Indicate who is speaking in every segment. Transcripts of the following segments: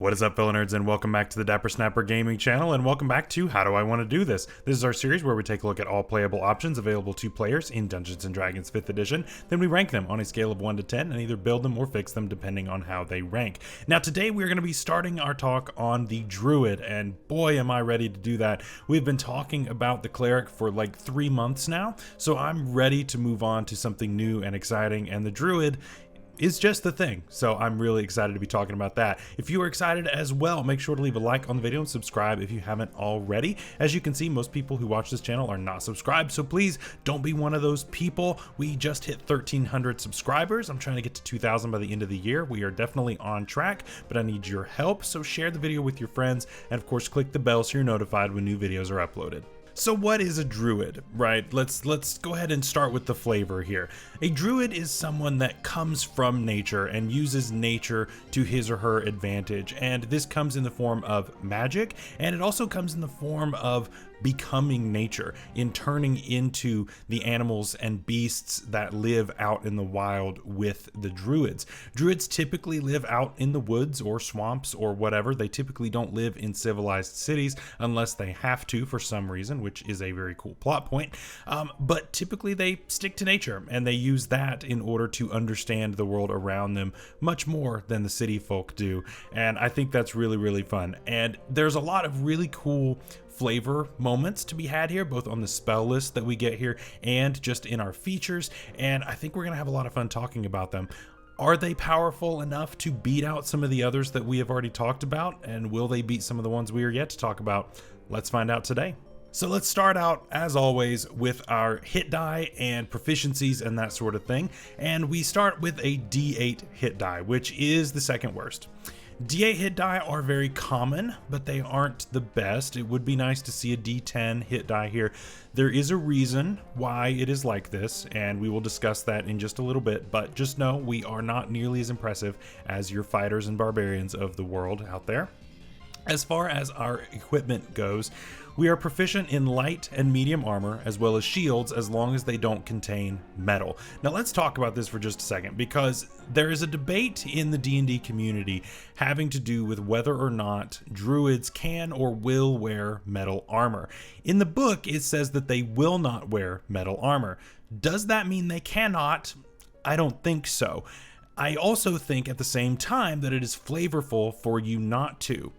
Speaker 1: What is up, fellow nerds, and welcome back to the Dapper Snapper Gaming channel, and welcome back to How Do I Want to Do This? This is our series where we take a look at all playable options available to players in Dungeons & Dragons 5th edition, then we rank them on a scale of 1 to 10 and either build them or fix them depending on how they rank. Now today we're going to be starting our talk on the Druid, and boy am I ready to do that. We've been talking about the Cleric for like 3 months now, so I'm ready to move on to something new and exciting, and the Druid is just the thing. So I'm really excited to be talking about that. If you are excited as well, make sure to leave a like on the video and subscribe if you haven't already. As you can see, most people who watch this channel are not subscribed, so please don't be one of those people. We just hit 1,300 subscribers. I'm trying to get to 2,000 by the end of the year. We are definitely on track, but I need your help. So share the video with your friends, and of course click the bell so you're notified when new videos are uploaded. So what is a druid, right? Let's go ahead and start with the flavor here. A druid is someone that comes from nature and uses nature to his or her advantage. And this comes in the form of magic, and it also comes in the form of becoming nature, in turning into the animals and beasts that live out in the wild with the druids. Druids typically live out in the woods or swamps or whatever. They typically don't live in civilized cities unless they have to for some reason, which is a very cool plot point. But typically they stick to nature, and they use that in order to understand the world around them much more than the city folk do. And I think that's really, really fun. And there's a lot of really cool flavor moments to be had here, both on the spell list that we get here and just in our features, and I think we're gonna have a lot of fun talking about them. Are they powerful enough to beat out some of the others that we have already talked about, and will they beat some of the ones we are yet to talk about? Let's find out today. So let's start out, as always, with our hit die and proficiencies and that sort of thing, and we start with a D8 hit die, which is the second worst. D8 hit die are very common, but they aren't the best. It would be nice to see a D10 hit die here. There is a reason why it is like this, and we will discuss that in just a little bit, but just know we are not nearly as impressive as your fighters and barbarians of the world out there. As far as our equipment goes, we are proficient in light and medium armor, as well as shields, as long as they don't contain metal. Now let's talk about this for just a second, because there is a debate in the D&D community having to do with whether or not druids can or will wear metal armor. In the book, it says that they will not wear metal armor. Does that mean they cannot? I don't think so. I also think at the same time that it is flavorful for you not to.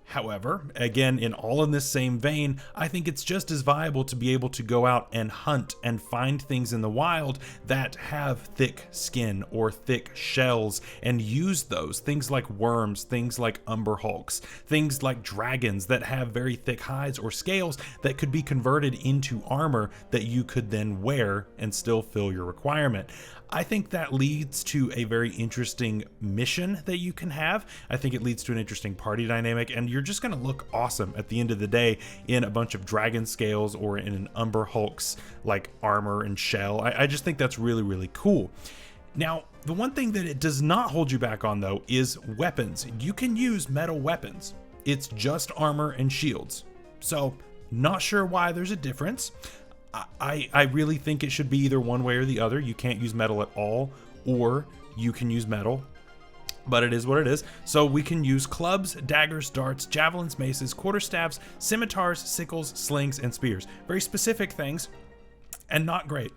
Speaker 1: However, again, in this same vein, I think it's just as viable to be able to go out and hunt and find things in the wild that have thick skin or thick shells and use those. Things like worms, things like umber hulks, things like dragons that have very thick hides or scales that could be converted into armor that you could then wear and still fill your requirement. I think that leads to a very interesting mission that you can have. I think it leads to an interesting party dynamic, and you're just going to look awesome at the end of the day in a bunch of dragon scales or in an Umber Hulk's like armor and shell. I just think that's really, really cool. Now, the one thing that it does not hold you back on, though, is weapons. You can use metal weapons. It's just armor and shields. So, not sure why there's a difference. I really think it should be either one way or the other. You can't use metal at all, or you can use metal, but it is what it is. So we can use clubs, daggers, darts, javelins, maces, quarterstaffs, scimitars, sickles, slings, and spears. Very specific things, and not great.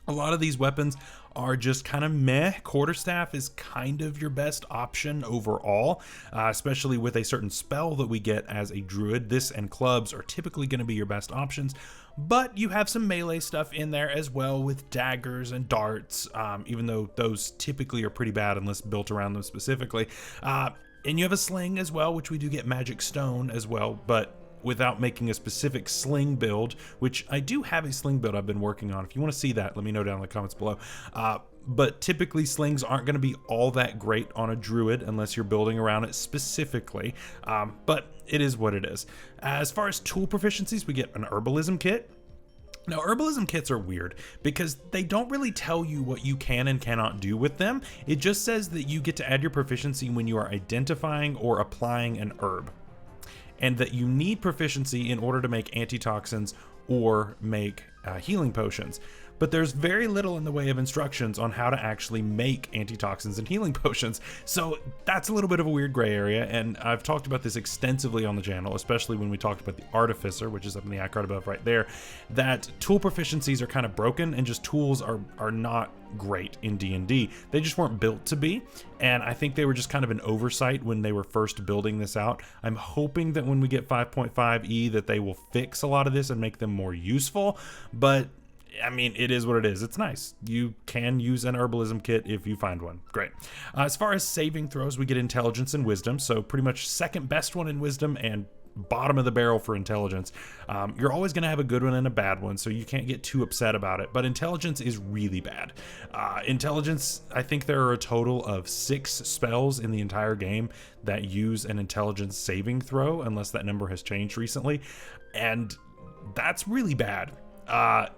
Speaker 1: A lot of these weapons are just kind of meh. Quarterstaff is kind of your best option overall, especially with a certain spell that we get as a druid. This and clubs are typically going to be your best options, but you have some melee stuff in there as well with daggers and darts, even though those typically are pretty bad unless built around them specifically. And you have a sling as well, which we do get magic stone as well, but without making a specific sling build, which I do have a sling build I've been working on. If you want to see that, let me know down in the comments below. But typically slings aren't going to be all that great on a druid unless you're building around it specifically, but it is what it is. As far as tool proficiencies, we get an herbalism kit. Now, herbalism kits are weird because they don't really tell you what you can and cannot do with them. It just says that you get to add your proficiency when you are identifying or applying an herb, and that you need proficiency in order to make antitoxins or make healing potions. but there's very little in the way of instructions on how to actually make antitoxins and healing potions. So that's a little bit of a weird gray area, and I've talked about this extensively on the channel, especially when we talked about the Artificer, which is up in the icon above right there, that tool proficiencies are kind of broken and just tools are not great in D&D. They just weren't built to be, and I think they were just kind of an oversight when they were first building this out. I'm hoping that when we get 5.5e that they will fix a lot of this and make them more useful, but I mean, it is what it is. It's nice. You can use an herbalism kit if you find one. Great. As far as saving throws, we get intelligence and wisdom, so pretty much second best one in wisdom and bottom of the barrel for intelligence. You're always going to have a good one and a bad one, so you can't get too upset about it, but intelligence is really bad. Intelligence, I think there are a total of 6 spells in the entire game that use an intelligence saving throw, unless that number has changed recently, and that's really bad.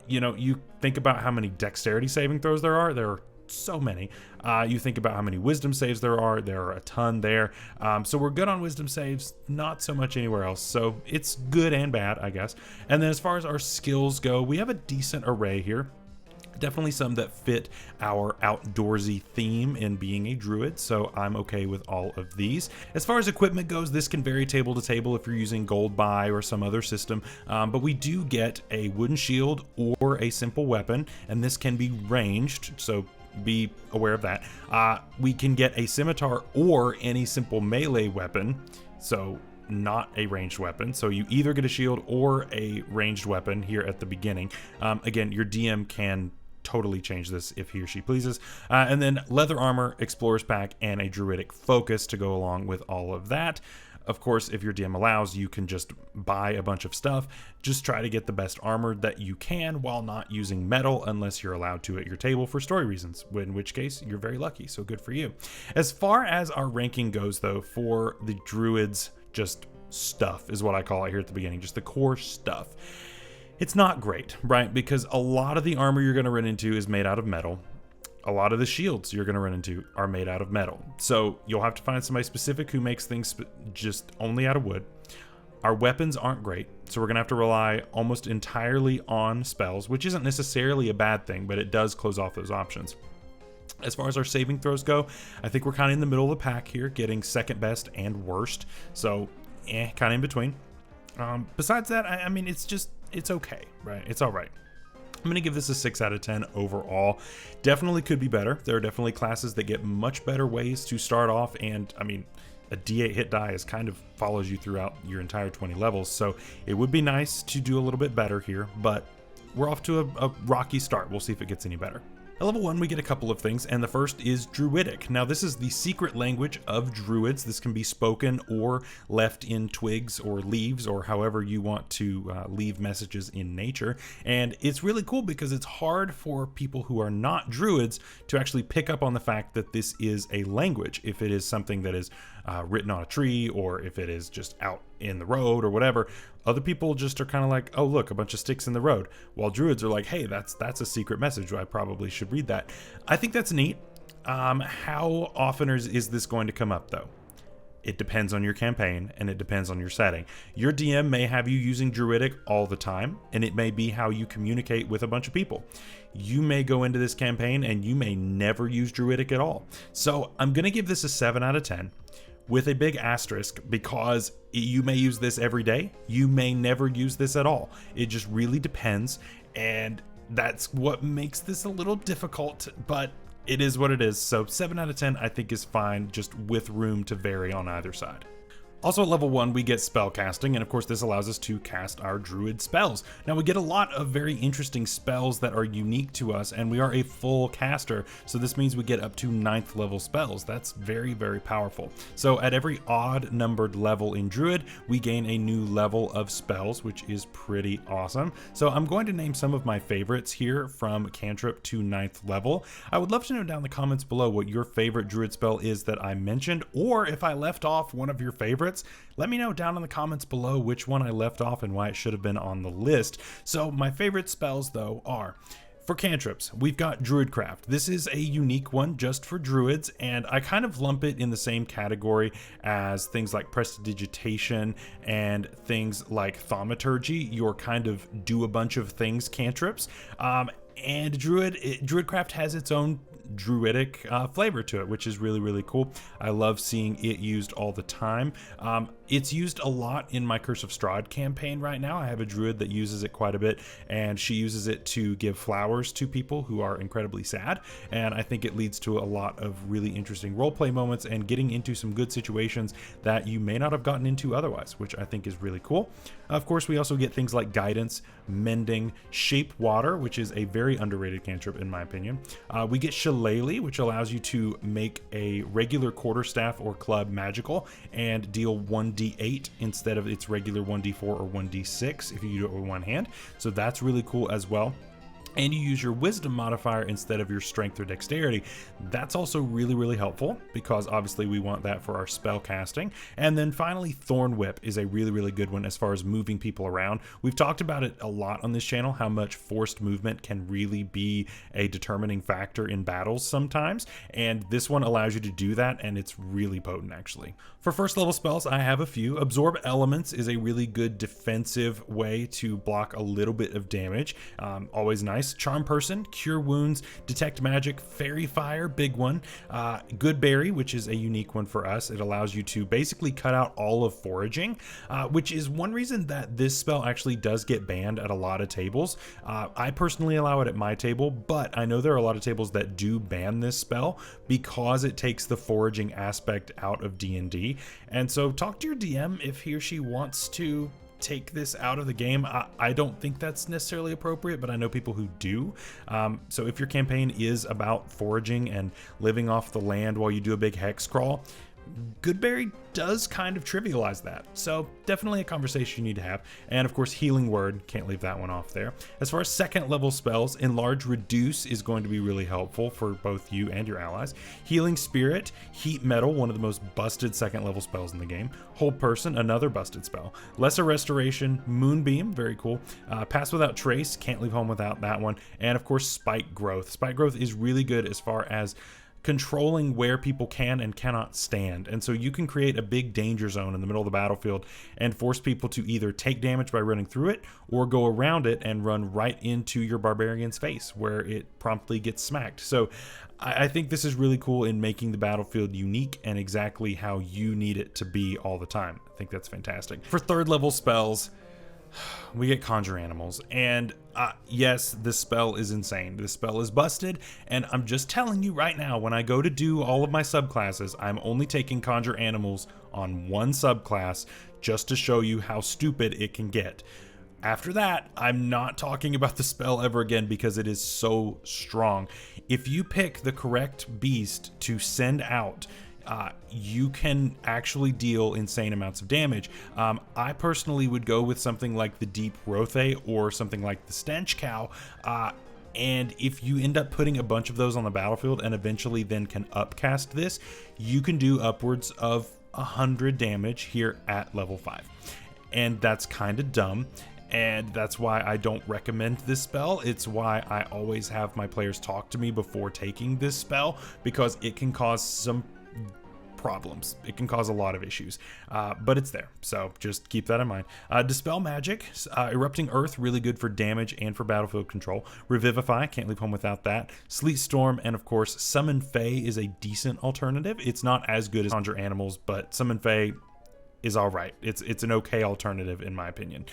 Speaker 1: You know, you think about how many dexterity saving throws there are so many. You think about how many wisdom saves there are a ton there. So we're good on wisdom saves, not so much anywhere else. So it's good and bad, I guess. And then as far as our skills go, we have a decent array here. Definitely some that fit our outdoorsy theme in being a druid, so I'm okay with all of these. As far as equipment goes, this can vary table to table if you're using gold buy or some other system, but we do get a wooden shield or a simple weapon, and this can be ranged, so be aware of that. We can get a scimitar or any simple melee weapon, so not a ranged weapon. So you either get a shield or a ranged weapon here at the beginning. Again, your DM can totally change this if he or she pleases. And then leather armor, explorer's pack, and a druidic focus to go along with all of that. Of course, if your DM allows, you can just buy a bunch of stuff. Just try to get the best armor that you can while not using metal unless you're allowed to at your table for story reasons, in which case you're very lucky, so good for you. As far as our ranking goes, though, for the druids, just stuff is what I call it here at the beginning, just the core stuff. It's not great, right? Because a lot of the armor you're going to run into is made out of metal. A lot of the shields you're going to run into are made out of metal. So you'll have to find somebody specific who makes things just only out of wood. Our weapons aren't great, so we're going to have to rely almost entirely on spells, which isn't necessarily a bad thing, but it does close off those options. As far as our saving throws go, I think we're kind of in the middle of the pack here, getting second best and worst. So, kind of in between. Besides that, I mean, it's okay, right? It's all right. I'm going to give this a 6 out of 10 overall. Definitely could be better. There are definitely classes that get much better ways to start off, and I mean, a D8 hit die is kind of follows you throughout your entire 20 levels, so it would be nice to do a little bit better here, but we're off to a rocky start. We'll see if it gets any better. At level 1, we get a couple of things, and the first is Druidic. Now, this is the secret language of druids. This can be spoken or left in twigs or leaves or however you want to leave messages in nature. And it's really cool because it's hard for people who are not druids to actually pick up on the fact that this is a language. If it is something that is written on a tree, or if it is just out in the road or whatever, other people just are kind of like, oh, look, a bunch of sticks in the road. While druids are like, hey, that's a secret message. I probably should read that. I think that's neat. How often is this going to come up, though? It depends on your campaign, and it depends on your setting. Your DM may have you using Druidic all the time, and it may be how you communicate with a bunch of people. You may go into this campaign, and you may never use Druidic at all. So I'm going to give this a 7 out of 10. With a big asterisk, because you may use this every day, you may never use this at all. It just really depends, and that's what makes this a little difficult, but it is what it is. So 7 out of 10 I think is fine, just with room to vary on either side. Also at level 1, we get spellcasting, and of course this allows us to cast our druid spells. Now we get a lot of very interesting spells that are unique to us, and we are a full caster, so this means we get up to 9th level spells. That's very, very powerful. So at every odd numbered level in druid, we gain a new level of spells, which is pretty awesome. So I'm going to name some of my favorites here from cantrip to 9th level. I would love to know down in the comments below what your favorite druid spell is that I mentioned, or if I left off one of your favorites, let me know down in the comments below which one I left off and why it should have been on the list. So my favorite spells, though, are, for cantrips, we've got Druidcraft. This is a unique one just for druids, and I kind of lump it in the same category as things like Prestidigitation and things like Thaumaturgy, your kind of do a bunch of things cantrips. And Druidcraft has its own Druidic flavor to it, which is really, really cool. I love seeing it used all the time. It's used a lot in my Curse of Strahd campaign right now. I have a Druid that uses it quite a bit, and she uses it to give flowers to people who are incredibly sad, and I think it leads to a lot of really interesting roleplay moments and getting into some good situations that you may not have gotten into otherwise, which I think is really cool. Of course, we also get things like Guidance, Mending, Shape Water, which is a very underrated cantrip in my opinion. We get Shillelagh, which allows you to make a regular quarterstaff or club magical and deal 1d8 instead of its regular 1d4 or 1d6 if you do it with one hand. So that's really cool as well. And you use your wisdom modifier instead of your strength or dexterity. That's also really, really helpful because obviously we want that for our spell casting. And then finally, Thorn Whip is a really, really good one as far as moving people around. We've talked about it a lot on this channel, how much forced movement can really be a determining factor in battles sometimes. And this one allows you to do that, and it's really potent actually. For first level spells, I have a few. Absorb Elements is a really good defensive way to block a little bit of damage. Always nice. Charm Person, Cure Wounds, Detect Magic, Fairy Fire, big one. Good Berry, which is a unique one for us. It allows you to basically cut out all of foraging, which is one reason that this spell actually does get banned at a lot of tables. I personally allow it at my table, but I know there are a lot of tables that do ban this spell because it takes the foraging aspect out of D&D. And so talk to your DM if he or she wants to take this out of the game. I don't think that's necessarily appropriate, but I know people who do. So if your campaign is about foraging and living off the land while you do a big hex crawl, Goodberry does kind of trivialize that. So definitely a conversation you need to have. And of course, Healing Word, can't leave that one off there. As far as second level spells, Enlarge Reduce is going to be really helpful for both you and your allies. Healing Spirit, Heat Metal, one of the most busted second level spells in the game. Hold Person, another busted spell. Lesser Restoration, Moonbeam, very cool. Pass Without Trace, can't leave home without that one. And of course, Spike Growth. Spike Growth is really good as far as controlling where people can and cannot stand. And so you can create a big danger zone in the middle of the battlefield and force people to either take damage by running through it or go around it and run right into your barbarian's face where it promptly gets smacked. So I think this is really cool in making the battlefield unique and exactly how you need it to be all the time. I think that's fantastic. For third level spells, we get Conjure Animals, and yes, this spell is insane. This spell is busted, and I'm just telling you right now, when I go to do all of my subclasses, I'm only taking Conjure Animals on one subclass just to show you how stupid it can get. After that, I'm not talking about the spell ever again because it is so strong. If you pick the correct beast to send out, you can actually deal insane amounts of damage. I personally would go with something like the Deep Rothe or something like the Stench Cow. And if you end up putting a bunch of those on the battlefield and eventually then can upcast this, you can do upwards of 100 damage here at level 5. And that's kind of dumb. And that's why I don't recommend this spell. It's why I always have my players talk to me before taking this spell, because it can cause some problems. It can cause a lot of issues, but it's there, so just keep that in mind. Dispel Magic, Erupting Earth, really good for damage and for battlefield control. Revivify, can't leave home without that. Sleet Storm, and of course Summon Fae is a decent alternative. It's not as good as Conjure Animals, but Summon Fae is all right. It's an okay alternative in my opinion.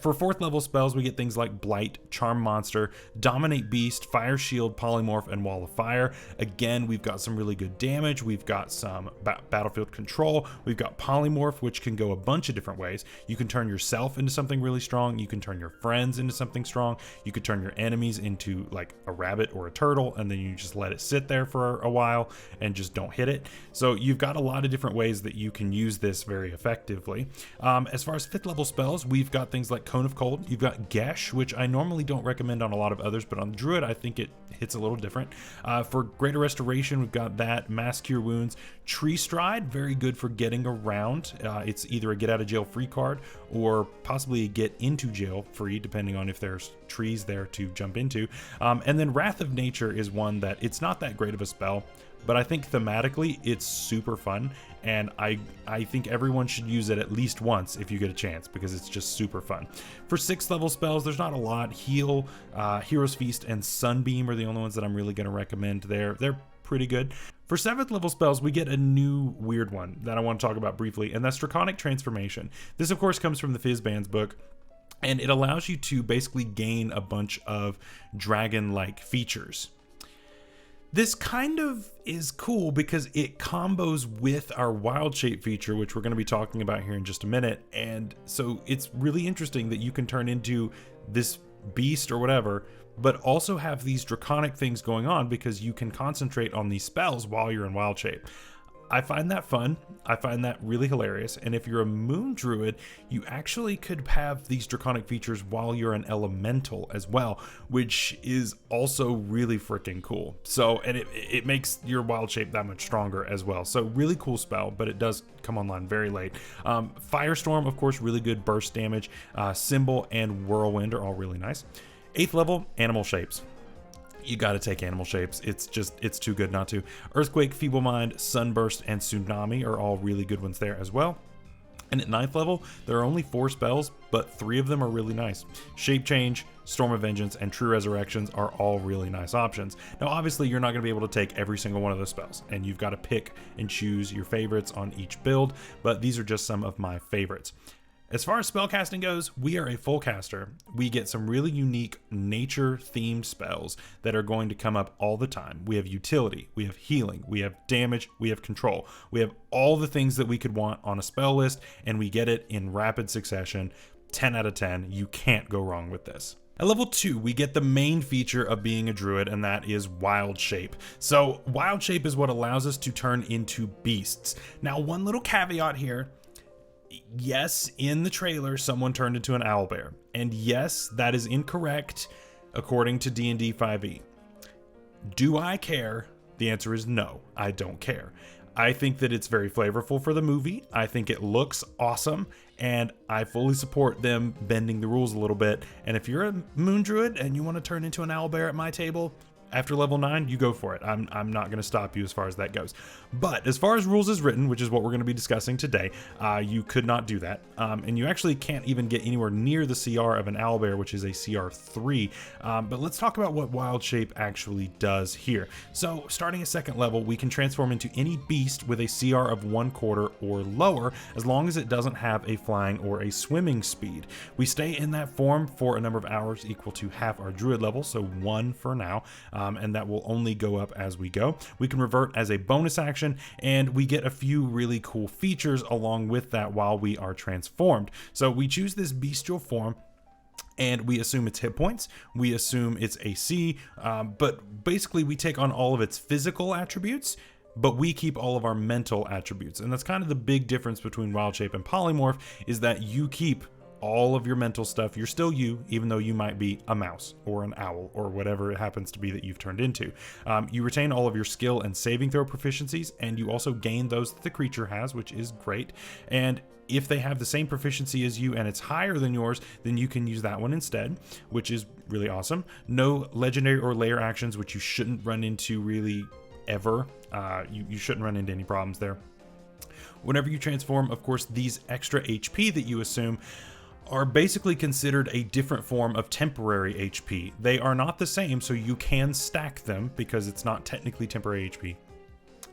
Speaker 1: For fourth level spells, we get things like Blight, Charm Monster, Dominate Beast, Fire Shield, Polymorph, and Wall of Fire. Again, we've got some really good damage. We've got some battlefield control. We've got Polymorph, which can go a bunch of different ways. You can turn yourself into something really strong. You can turn your friends into something strong. You could turn your enemies into like a rabbit or a turtle, and then you just let it sit there for a while and just don't hit it. So you've got a lot of different ways that you can use this very effectively. As far as fifth level spells, we've got things like Cone of Cold. You've got Gesh, which I normally don't recommend on a lot of others, but on Druid I think it hits a little different. For Greater Restoration, we've got that. Mass Cure Wounds. Tree Stride, very good for getting around. It's either a get out of jail free card or possibly a get into jail free, depending on if there's trees there to jump into. And then Wrath of Nature is one that it's not that great of a spell, but I think thematically it's super fun, and I think everyone should use it at least once if you get a chance, because it's just super fun. For 6th level spells, there's not a lot. Heal, Hero's Feast, and Sunbeam are the only ones that I'm really going to recommend there. They're pretty good. For 7th level spells, we get a new weird one that I want to talk about briefly, and that's Draconic Transformation. This, of course, comes from the Fizzbands book, and it allows you to basically gain a bunch of dragon-like features. This kind of is cool because it combos with our wild shape feature, which we're going to be talking about here in just a minute. And so it's really interesting that you can turn into this beast or whatever, but also have these draconic things going on because you can concentrate on these spells while you're in wild shape. I find that fun. I find that really hilarious. And if you're a moon druid, you actually could have these draconic features while you're an elemental as well, which is also really freaking cool. So, and it makes your wild shape that much stronger as well. So really cool spell, but it does come online very late. Firestorm, of course, really good burst damage. Symbol and Whirlwind are all really nice. 8th level, Animal Shapes. You got to take animal shapes. It's too good not to. Earthquake, Feeble Mind, Sunburst, and Tsunami are all really good ones there as well. And at 9th level, there are only 4 spells, but 3 of them are really nice. Shape Change, Storm of Vengeance, and True Resurrections are all really nice options. Now, obviously, you're not going to be able to take every single one of those spells, and you've got to pick and choose your favorites on each build, but these are just some of my favorites. As far as spellcasting goes, we are a full caster. We get some really unique nature-themed spells that are going to come up all the time. We have utility, we have healing, we have damage, we have control. We have all the things that we could want on a spell list, and we get it in rapid succession. 10 out of 10. You can't go wrong with this. At level 2, we get the main feature of being a druid, and that is Wild Shape. So Wild Shape is what allows us to turn into beasts. Now, one little caveat here. Yes, in the trailer, someone turned into an owlbear. And yes, that is incorrect according to D&D 5e. Do I care? The answer is no, I don't care. I think that it's very flavorful for the movie. I think it looks awesome, and I fully support them bending the rules a little bit. And if you're a moon druid and you want to turn into an owlbear at my table, after level 9, you go for it. I'm not going to stop you as far as that goes. But as far as rules as written, which is what we're going to be discussing today, you could not do that. And you actually can't even get anywhere near the CR of an owlbear, which is a CR 3. But let's talk about what Wild Shape actually does here. So starting at 2nd level, we can transform into any beast with a CR of 1/4 or lower, as long as it doesn't have a flying or a swimming speed. We stay in that form for a number of hours equal to half our druid level, so 1 for now. And that will only go up as we go. We can revert as a bonus action, and we get a few really cool features along with that while we are transformed. So we choose this bestial form, and we assume its hit points, we assume its AC, but basically we take on all of its physical attributes, but we keep all of our mental attributes. And that's kind of the big difference between Wild Shape and Polymorph, is that you keep all of your mental stuff. You're still you, even though you might be a mouse or an owl or whatever it happens to be that you've turned into. You retain all of your skill and saving throw proficiencies, and you also gain those that the creature has, which is great. And if they have the same proficiency as you and it's higher than yours, then you can use that one instead, which is really awesome. No legendary or layer actions, which you shouldn't run into really ever. You shouldn't run into any problems there. Whenever you transform, of course, these extra HP that you assume are basically considered a different form of temporary HP. They are not the same, so you can stack them because it's not technically temporary HP.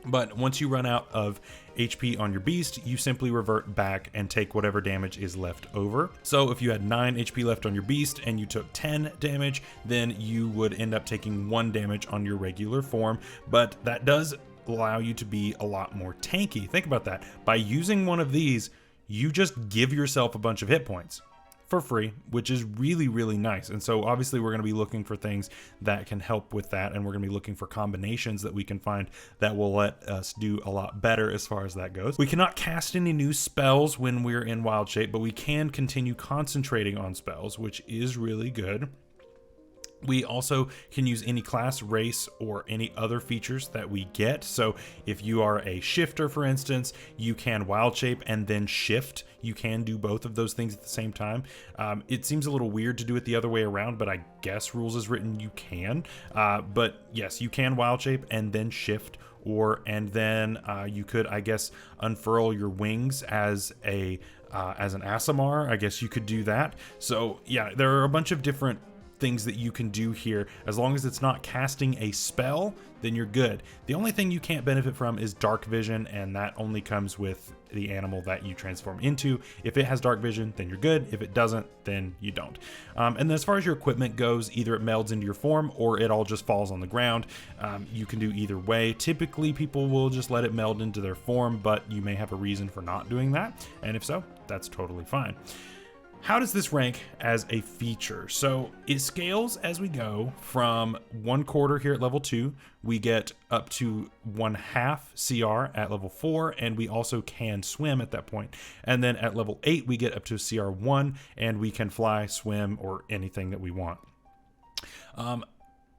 Speaker 1: But once you run out of HP on your beast, you simply revert back and take whatever damage is left over. So if you had 9 HP left on your beast and you took 10 damage, then you would end up taking 1 damage on your regular form. But that does allow you to be a lot more tanky. Think about that. By using one of these, you just give yourself a bunch of hit points for free, which is really, really nice. And so obviously we're going to be looking for things that can help with that, and we're going to be looking for combinations that we can find that will let us do a lot better as far as that goes. We cannot cast any new spells when we're in Wild Shape, but we can continue concentrating on spells, which is really good. We also can use any class, race, or any other features that we get. So if you are a shifter, for instance, you can Wild Shape and then shift. You can do both of those things at the same time. It seems a little weird to do it the other way around, but I guess rules as written you can. But yes, you can Wild Shape and then shift, and then you could, I guess, unfurl your wings as an Aasimar. I guess you could do that. So yeah, there are a bunch of different things that you can do here. As long as it's not casting a spell, then you're good. The only thing you can't benefit from is dark vision, and that only comes with the animal that you transform into. If it has dark vision, then you're good. If it doesn't, then you don't. And then as far as your equipment goes, either it melds into your form or it all just falls on the ground. You can do either way. Typically people will just let it meld into their form, but you may have a reason for not doing that, and if so, that's totally fine. How does this rank as a feature? So it scales as we go from 1/4 here at level 2. We get up to 1/2 CR at level 4, and we also can swim at that point. And then at level 8, we get up to CR 1, and we can fly, swim, or anything that we want.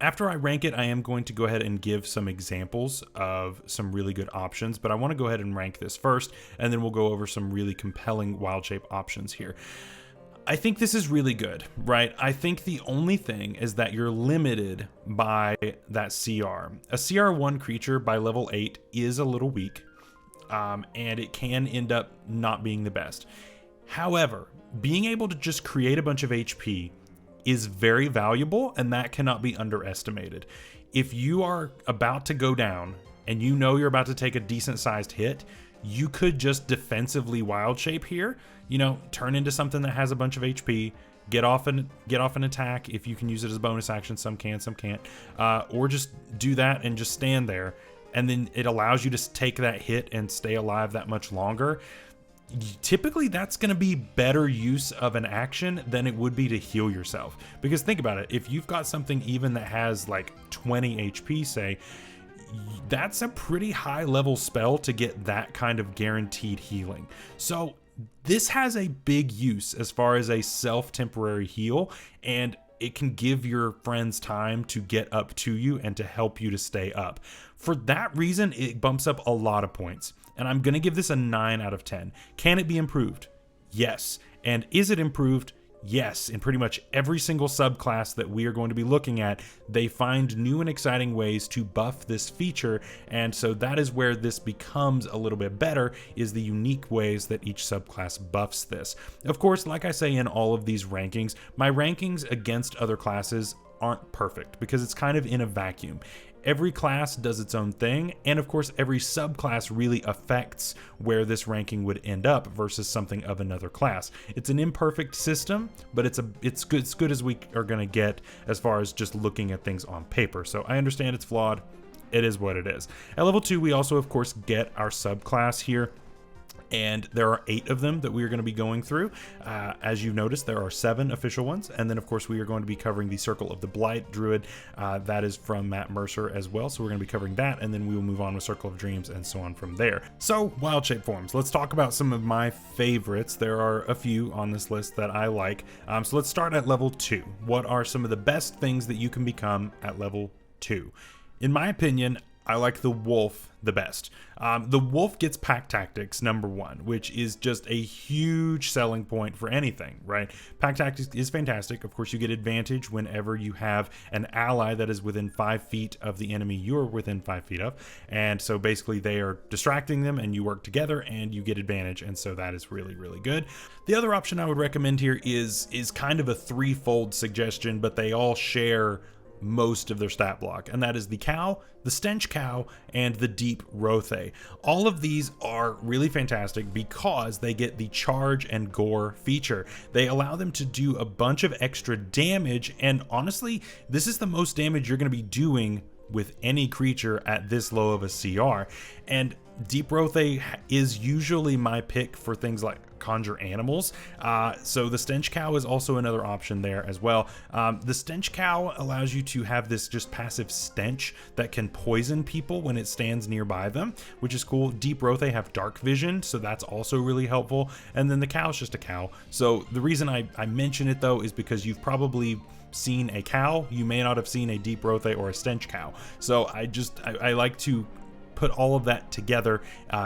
Speaker 1: After I rank it, I am going to go ahead and give some examples of some really good options, but I want to go ahead and rank this first, and then we'll go over some really compelling wild shape options here. I think this is really good, right? I think the only thing is that you're limited by that CR. A CR1 creature by level 8 is a little weak, and it can end up not being the best. However, being able to just create a bunch of HP is very valuable, and that cannot be underestimated. If you are about to go down and you know you're about to take a decent sized hit, you could just defensively wild shape here, you know, turn into something that has a bunch of HP, get off an attack if you can use it as a bonus action. Some can, some can't, or just do that and just stand there, and then it allows you to take that hit and stay alive that much longer. Typically that's going to be better use of an action than it would be to heal yourself, because think about it, if you've got something even that has like 20 HP, say, that's a pretty high level spell to get that kind of guaranteed healing. So this has a big use as far as a self temporary heal, and it can give your friends time to get up to you and to help you to stay up. For that reason, it bumps up a lot of points, and I'm going to give this a 9 out of 10. Can it be improved? Yes. And is it improved? Yes. In pretty much every single subclass that we are going to be looking at, they find new and exciting ways to buff this feature, and so that is where this becomes a little bit better, is the unique ways that each subclass buffs this. Of course, like I say in all of these rankings, my rankings against other classes aren't perfect because it's kind of in a vacuum. Every class does its own thing, and of course every subclass really affects where this ranking would end up versus something of another class. It's an imperfect system, but it's good as we are going to get as far as just looking at things on paper. So I understand it's flawed. It is what it is. At level 2, we also of course get our subclass here, and there are 8 of them that we are going to be going through. As you've noticed, there are 7 official ones, and then of course we are going to be covering the Circle of the Blight Druid. That is from Matt Mercer as well, so we're going to be covering that, and then we will move on with Circle of Dreams and so on from there. So wild shape forms, let's talk about some of my favorites. There are a few on this list that I like, so let's start at level 2. What are some of the best things that you can become at level 2? In my opinion, I like the wolf the best. The wolf gets pack tactics #1, which is just a huge selling point for anything, right? Pack tactics is fantastic. Of course, you get advantage whenever you have an ally that is within 5 feet of the enemy you're within 5 feet of. And so basically they are distracting them and you work together and you get advantage. And so that is really, really good. The other option I would recommend here is kind of a threefold suggestion, but they all share most of their stat block, and that is the cow, the stench cow, and the deep rothe. All of these are really fantastic because they get the charge and gore feature. They allow them to do a bunch of extra damage, and honestly, this is the most damage you're going to be doing with any creature at this low of a CR. And deep rothe is usually my pick for things like conjure animals, so the stench cow is also another option there as well. The stench cow allows you to have this just passive stench that can poison people when it stands nearby them, which is cool. Deep rothe have dark vision, so that's also really helpful. And then the cow is just a cow. So the reason I mention it though is because you've probably seen a cow, you may not have seen a deep rothe or a stench cow. So I like to put all of that together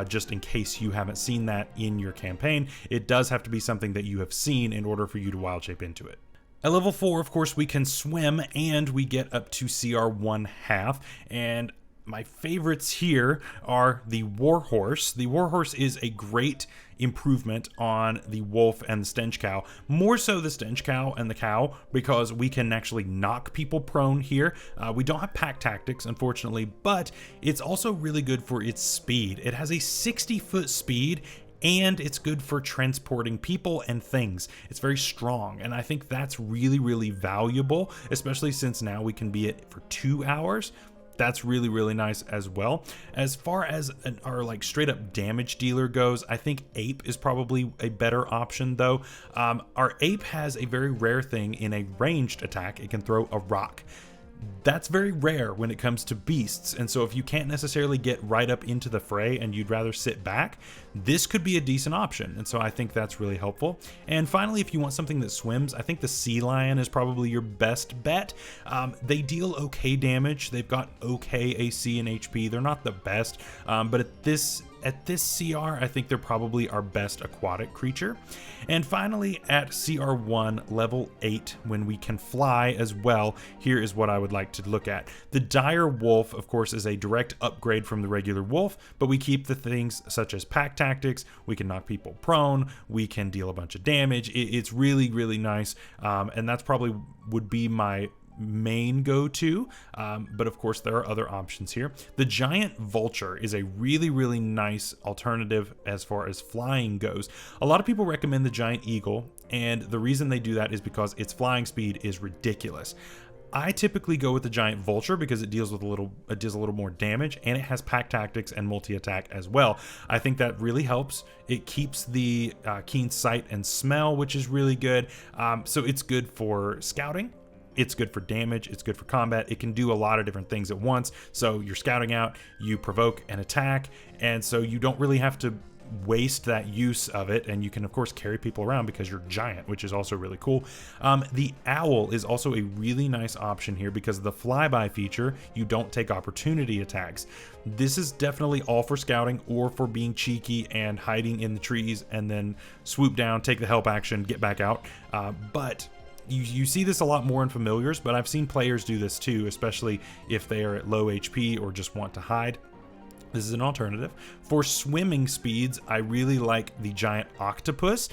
Speaker 1: just in case you haven't seen that in your campaign. It does have to be something that you have seen in order for you to wild shape into it. At level 4, of course, we can swim and we get up to CR 1/2, and My favorites here are the Warhorse. The Warhorse is a great improvement on the Wolf and the Stench Cow. More so the Stench Cow and the Cow, because we can actually knock people prone here. We don't have pack tactics, unfortunately, but it's also really good for its speed. It has a 60-foot speed, and it's good for transporting people and things. It's very strong, and I think that's really, really valuable, especially since now we can be it for 2 hours. That's really, really nice as well. As far as our like straight up damage dealer goes, I think Ape is probably a better option though. Our Ape has a very rare thing in a ranged attack. It can throw a rock. That's very rare when it comes to beasts, and so if you can't necessarily get right up into the fray and you'd rather sit back, this could be a decent option, and so I think that's really helpful. And finally, if you want something that swims, I think the Sea Lion is probably your best bet. They deal okay damage, they've got okay AC and HP, they're not the best, but at this CR, I think they're probably our best aquatic creature. And finally, at CR1 level 8, when we can fly as well, here is what I would like to look at. The Dire Wolf, of course, is a direct upgrade from the regular wolf, but we keep the things such as pack tactics, we can knock people prone, we can deal a bunch of damage. It's really, really nice, and that's probably would be my main go-to, but of course there are other options here. The Giant Vulture is a really, really nice alternative as far as flying goes. A lot of people recommend the Giant Eagle, and the reason they do that is because its flying speed is ridiculous. I typically go with the Giant Vulture because it deals a little more damage, and it has pack tactics and multi-attack as well. I think that really helps. It keeps the keen sight and smell, which is really good. So it's good for scouting. It's good for damage, it's good for combat, it can do a lot of different things at once. So you're scouting out, you provoke an attack, and so you don't really have to waste that use of it, and you can of course carry people around because you're giant, which is also really cool. The Owl is also a really nice option here because of the flyby feature. You don't take opportunity attacks. This is definitely all for scouting or for being cheeky and hiding in the trees and then swoop down, take the help action, get back out. But you see this a lot more in familiars, but I've seen players do this too, especially if they are at low HP or just want to hide. This is an alternative. For swimming speeds, I really like the Giant Octopus.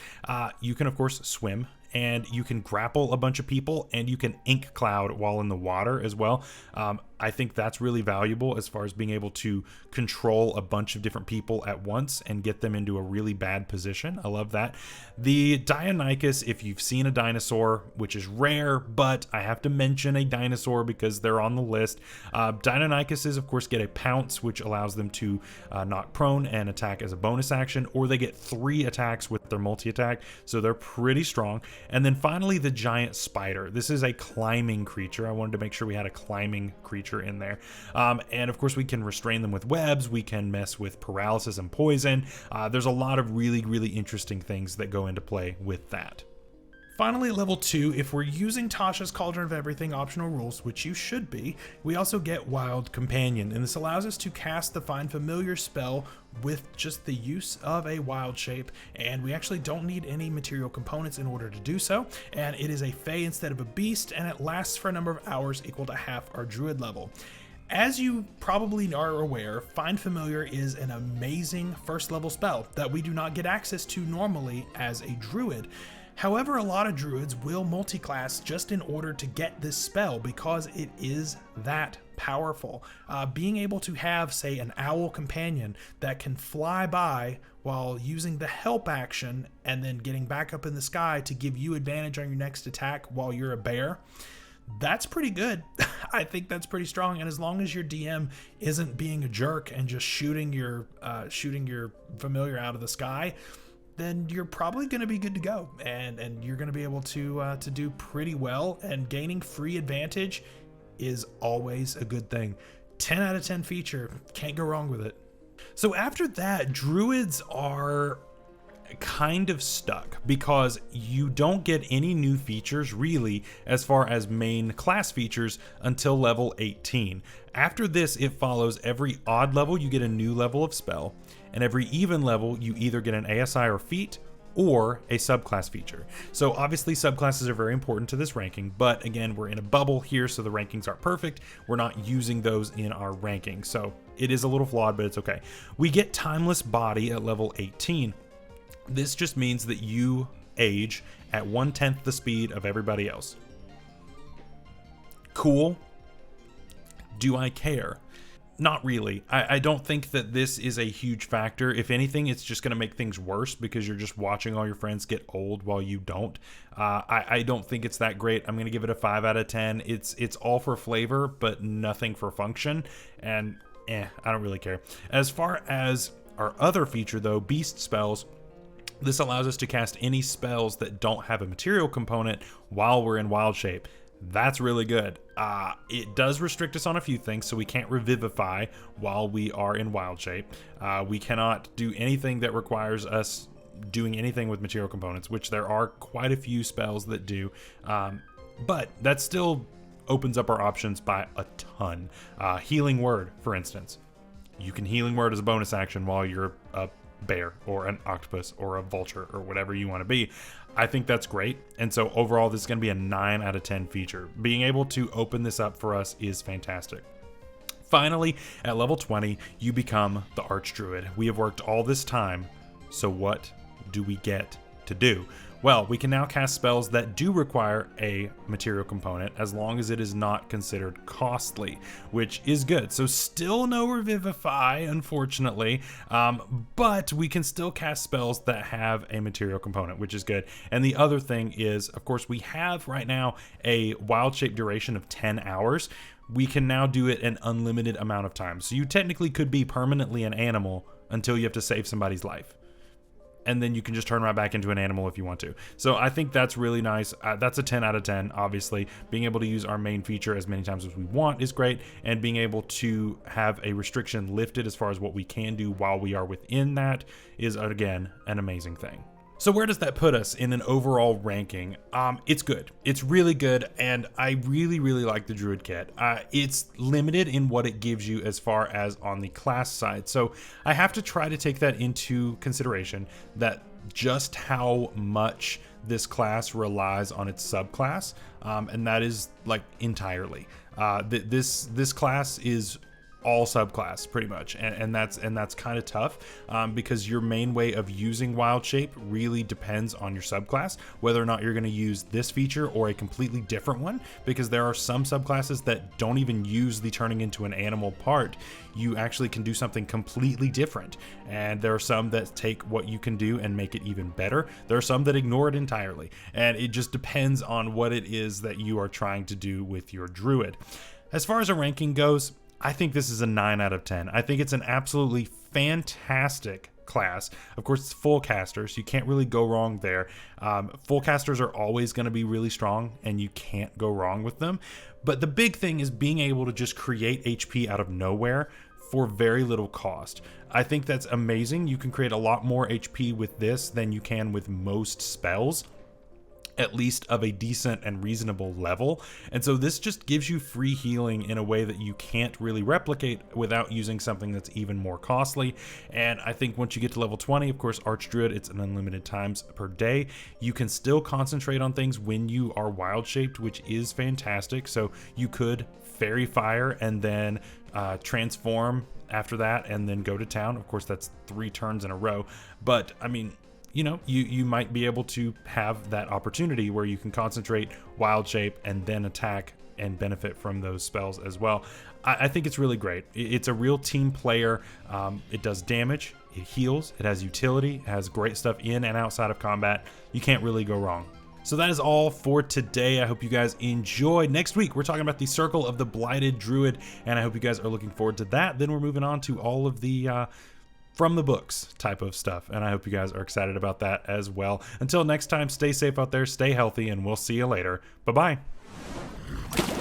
Speaker 1: You can of course swim, and you can grapple a bunch of people, and you can ink cloud while in the water as well. I think that's really valuable as far as being able to control a bunch of different people at once and get them into a really bad position. I love that. The Deinonychus, if you've seen a dinosaur, which is rare, but I have to mention a dinosaur because they're on the list. Deinonychuses, of course, get a pounce, which allows them to knock prone and attack as a bonus action, or they get 3 attacks with their multi-attack, so they're pretty strong. And then finally, the Giant Spider. This is a climbing creature. I wanted to make sure we had a climbing creature in there, and of course we can restrain them with webs, we can mess with paralysis and poison. There's a lot of really, really interesting things that go into play with that. Finally, level 2, if we're using Tasha's Cauldron of Everything optional rules, which you should be, we also get Wild Companion, and this allows us to cast the Find Familiar spell with just the use of a wild shape, and we actually don't need any material components in order to do so, and it is a Fae instead of a beast, and it lasts for a number of hours equal to half our Druid level. As you probably are aware, Find Familiar is an amazing first level spell that we do not get access to normally as a Druid. However, a lot of Druids will multiclass just in order to get this spell because it is that powerful. Being able to have, say, an Owl Companion that can fly by while using the help action and then getting back up in the sky to give you advantage on your next attack while you're a bear, that's pretty good. I think that's pretty strong, and as long as your DM isn't being a jerk and just shooting your familiar out of the sky, then you're probably going to be good to go, and you're going to be able to do pretty well, and gaining free advantage is always a good thing. 10 out of 10 feature, can't go wrong with it. So after that, Druids are kind of stuck because you don't get any new features really as far as main class features until level 18. After this, it follows every odd level you get a new level of spell, and every even level you either get an ASI or feat or a subclass feature. So obviously subclasses are very important to this ranking, but again, we're in a bubble here, so the rankings aren't perfect. We're not using those in our ranking, so it is a little flawed, but it's okay. We get Timeless Body at level 18. This just means that you age at 1/10 the speed of everybody else. Cool. Do I care? Not really. I don't think that this is a huge factor. If anything, it's just going to make things worse because you're just watching all your friends get old while you don't. I don't think it's that great. I'm going to give it a 5 out of 10. It's all for flavor, but nothing for function. And I don't really care. As far as our other feature, though, Beast Spells, this allows us to cast any spells that don't have a material component while we're in wild shape. That's really good. It does restrict us on a few things, so we can't revivify while we are in wild shape. We cannot do anything that requires us doing anything with material components, which there are quite a few spells that do, but that still opens up our options by a ton. Healing Word, for instance. You can Healing Word as a bonus action while you're a bear or an octopus or a vulture or whatever you want to be. I think that's great. And so overall, this is going to be a 9 out of 10 feature. Being able to open this up for us is fantastic. Finally, at level 20, you become the Archdruid. We have worked all this time, so what do we get to do? Well, we can now cast spells that do require a material component as long as it is not considered costly, which is good. So still no Revivify, unfortunately, but we can still cast spells that have a material component, which is good. And the other thing is, of course, we have right now a wild shape duration of 10 hours. We can now do it an unlimited amount of time. So you technically could be permanently an animal until you have to save somebody's life. And then you can just turn right back into an animal if you want to. So I think that's really nice. That's a 10 out of 10, obviously. Being able to use our main feature as many times as we want is great. And being able to have a restriction lifted as far as what we can do while we are within that is, again, an amazing thing. So where does that put us in an overall ranking? It's good. It's really good, and I really, really like the Druid kit. It's limited in what it gives you as far as on the class side. So I have to try to take that into consideration, that just how much this class relies on its subclass, and that is like entirely. This class is all subclass pretty much, and that's kind of tough, because your main way of using wild shape really depends on your subclass, whether or not you're going to use this feature or a completely different one, because there are some subclasses that don't even use the turning into an animal part. You actually can do something completely different, and there are some that take what you can do and make it even better. There are some that ignore it entirely, and it just depends on what it is that you are trying to do with your Druid. As far as a ranking goes, I think this is a 9 out of 10. I think it's an absolutely fantastic class. Of course, it's full casters. You can't really go wrong there. Full casters are always going to be really strong, and you can't go wrong with them. But the big thing is being able to just create HP out of nowhere for very little cost. I think that's amazing. You can create a lot more HP with this than you can with most spells, at least of a decent and reasonable level. And so this just gives you free healing in a way that you can't really replicate without using something that's even more costly. And I think once you get to level 20, of course, Archdruid, it's an unlimited times per day. You can still concentrate on things when you are wild shaped, which is fantastic. So you could Fairy Fire and then transform after that and then go to town. Of course, that's 3 turns in a row. But I mean, you know, you might be able to have that opportunity where you can concentrate wild shape and then attack and benefit from those spells as well. I think it's really great. It's a real team player. It does damage, it heals, it has utility, it has great stuff in and outside of combat. You can't really go wrong. So that is all for today. I hope you guys enjoyed. Next week, we're talking about the Circle of the Blighted Druid, and I hope you guys are looking forward to that. Then we're moving on to all of the from the books type of stuff, and I hope you guys are excited about that as well. Until next time, stay safe out there, stay healthy, and we'll see you later. Bye-bye.